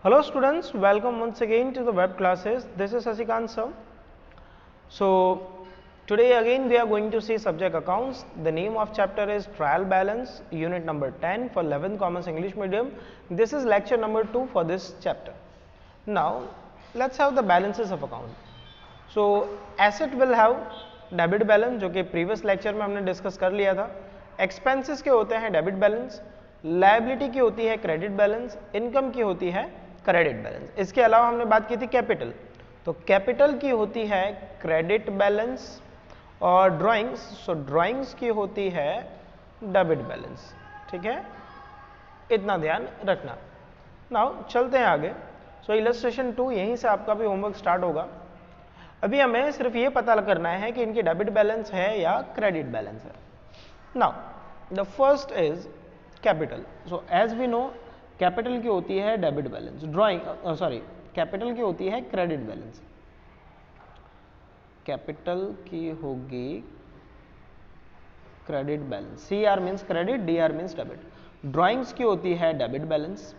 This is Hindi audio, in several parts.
Hello students, welcome once again to the web classes. This is Sasikant sir. So today again we are going to see subject accounts. The name of chapter is trial balance, unit number 10 for 11th Commerce English medium. This is lecture number 2 for this chapter. Now let's have the balances of account. So asset will have debit balance जो कि प्रीवियस लेक्चर में हमने डिस्कस कर लिया था. एक्सपेंसेस के होते हैं डेबिट बैलेंस, लायबिलिटी की होती है क्रेडिट बैलेंस, इनकम की होती है क्रेडिट बैलेंस. इसके अलावा हमने बात की थी कैपिटल, तो कैपिटल की होती है क्रेडिट बैलेंस और ड्राइंग्स, सो ड्राइंग्स की होती है डेबिट बैलेंस. ठीक है, इतना ध्यान रखना. नाउ चलते हैं आगे. सो इलस्ट्रेशन 2 यहीं से आपका भी होमवर्क स्टार्ट होगा. अभी हमें सिर्फ ये पता करना है कि इनकी डेबिट बैलेंस है या क्रेडिट बैलेंस है. Now the first is capital. So as we know capital की होती है debit balance, drawing sorry capital की होती है क्रेडिट बैलेंस. कैपिटल की होगी credit balance. C R means credit, D R means debit. Drawings की होती है डेबिट बैलेंस.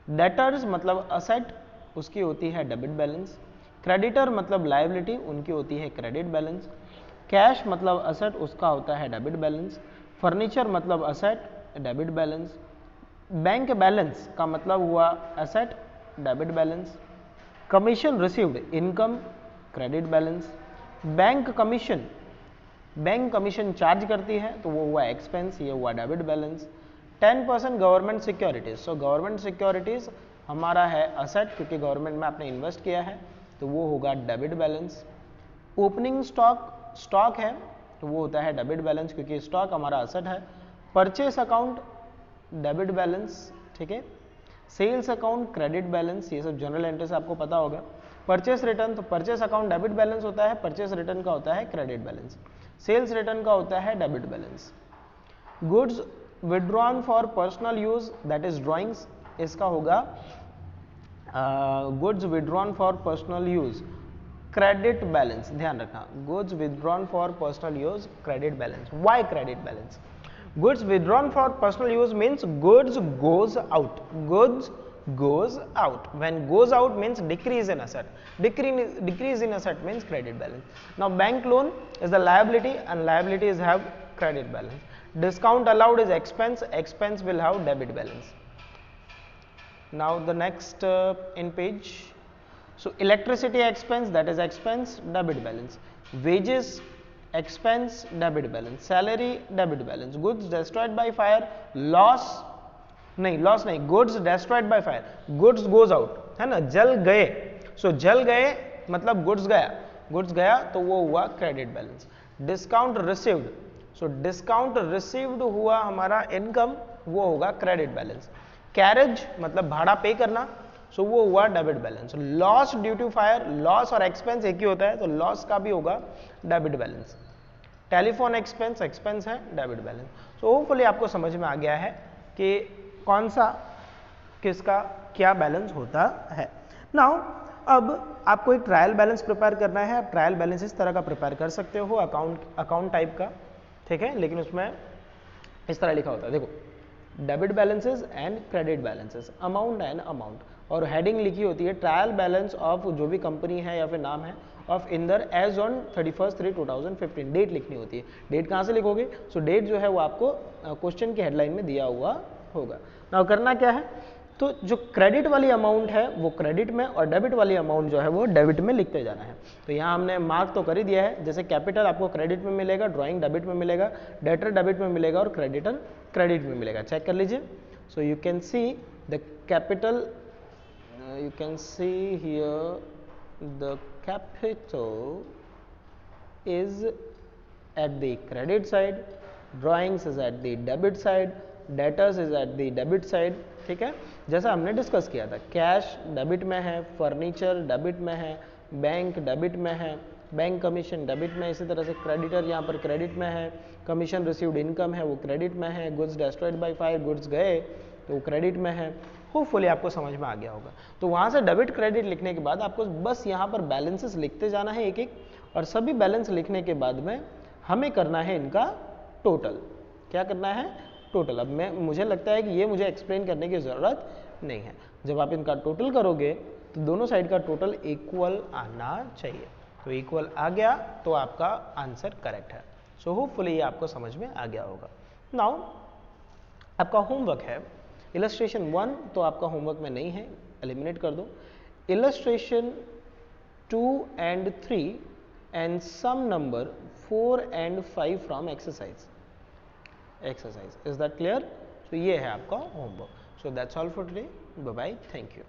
डेटर्स मतलब असेट, उसकी होती है डेबिट बैलेंस. क्रेडिटर मतलब लायबिलिटी, उनकी होती है क्रेडिट बैलेंस. कैश मतलब असेट, उसका होता है डेबिट बैलेंस. फर्नीचर मतलब asset, debit balance. Bank balance का मतलब हुआ asset, debit balance. Commission received, income, credit balance. Bank commission charge करती है तो वो हुआ एक्सपेंस, ये हुआ debit balance. 10% government securities, so government securities हमारा है असेट क्योंकि गवर्नमेंट में आपने इन्वेस्ट किया है, तो वो होगा डेबिट बैलेंस. ओपनिंग स्टॉक है तो वो होता है डेबिट बैलेंस क्योंकि स्टॉक हमारा असेट है. Purchase account debit balance. ठीक है, सेल्स अकाउंट क्रेडिट बैलेंस, ये सब जनरल एंट्री से आपको पता होगा. परचेस रिटर्न, तो परचेस अकाउंट डेबिट बैलेंस होता है, परचेस रिटर्न का होता है क्रेडिट बैलेंस. सेल्स रिटर्न का होता है debit balance. Goods withdrawn for personal use that is drawings, इसका होगा goods withdrawn for personal use credit balance. ध्यान रखना, goods withdrawn for personal use credit balance. Why credit balance? Goods withdrawn for personal use means goods goes out, goods goes out. When goes out means decrease in asset, decrease in asset means credit balance. Now bank loan is the liability and liabilities have credit balance. Discount allowed is expense, expense will have debit balance. Now the next in page, so electricity expense, that is expense, debit balance. Wages expense, debit balance. Salary, debit balance. Goods destroyed by fire, loss नहीं, goods destroyed by fire, goods goes out, है ना, जल गए, सो जल गए मतलब गुड्स गया तो वो हुआ credit balance. Discount received, so discount received हुआ हमारा इनकम, वो होगा क्रेडिट बैलेंस. कैरेज मतलब भाड़ा पे करना, सो वो हुआ debit balance. Loss due to fire, loss और एक्सपेंस एक ही होता है तो लॉस का भी होगा debit balance. Telephone expense, expense है, डेबिट बैलेंस. सो होपफुली आपको समझ में आ गया है कि कौन सा किसका क्या बैलेंस होता है. नाउ अब आपको एक ट्रायल बैलेंस प्रिपेयर करना है. आप ट्रायल बैलेंस इस तरह का प्रिपेयर कर सकते हो, अकाउंट टाइप का, ठीक है, लेकिन उसमें इस तरह लिखा होता है, देखो, debit balances and credit balances, amount and amount, और हेडिंग लिखी होती है ट्रायल बैलेंस ऑफ जो भी कंपनी है या फिर नाम है of Inder as on 31/3/2015. Date लिखनी होती है. डेट कहाँ से लिखोगे? सो डेट जो है वो आपको क्वेश्चन की हेडलाइन में दिया हुआ होगा. नाउ करना क्या है, तो जो क्रेडिट वाली अमाउंट है वो क्रेडिट में और डेबिट वाली अमाउंट जो है वो डेबिट में लिखते जाना है. तो यहाँ हमने मार्क तो कर ही दिया है, जैसे कैपिटल आपको क्रेडिट में मिलेगा, ड्राइंग डेबिट में मिलेगा, डेटर डेबिट में मिलेगा और क्रेडिटर क्रेडिट में मिलेगा. चेक कर लीजिए. So you can see the capital, you can see here the capital is at the credit side, drawings is at the debit side, debtors is at the debit side. ठीक है, जैसा हमने डिस्कस किया था, कैश डेबिट में है, फर्नीचर डेबिट में है, बैंक डेबिट में है, बैंक कमीशन डेबिट में, इसी तरह से क्रेडिटर यहाँ पर क्रेडिट में है, कमीशन रिसीव्ड इनकम है वो क्रेडिट में है, goods destroyed by fire, goods गए तो वो क्रेडिट में है. होपफुली आपको समझ में आ गया होगा. तो वहाँ से डेबिट क्रेडिट लिखने के बाद आपको बस यहाँ पर बैलेंसेस लिखते जाना है एक एक, और सभी बैलेंस लिखने के बाद में हमें करना है इनका टोटल. क्या करना है? टोटल. अब मुझे लगता है कि ये मुझे एक्सप्लेन करने की ज़रूरत नहीं है. जब आप इनका टोटल करोगे तो दोनों साइड का टोटल इक्वल आना चाहिए। तो इक्वल आ गया तो आपका आंसर करेक्ट है। सो होपफुली ये आपको समझ में आ गया होगा। नाउ आपका होमवर्क है इलस्ट्रेशन 1, तो आपका होमवर्क में नहीं है, एलिमिनेट कर दो। Illustration 2 and 3 and some number 4 and 5 from exercise. Is that clear? So ये है आपका homework. So that's all for today. Bye bye. Thank you.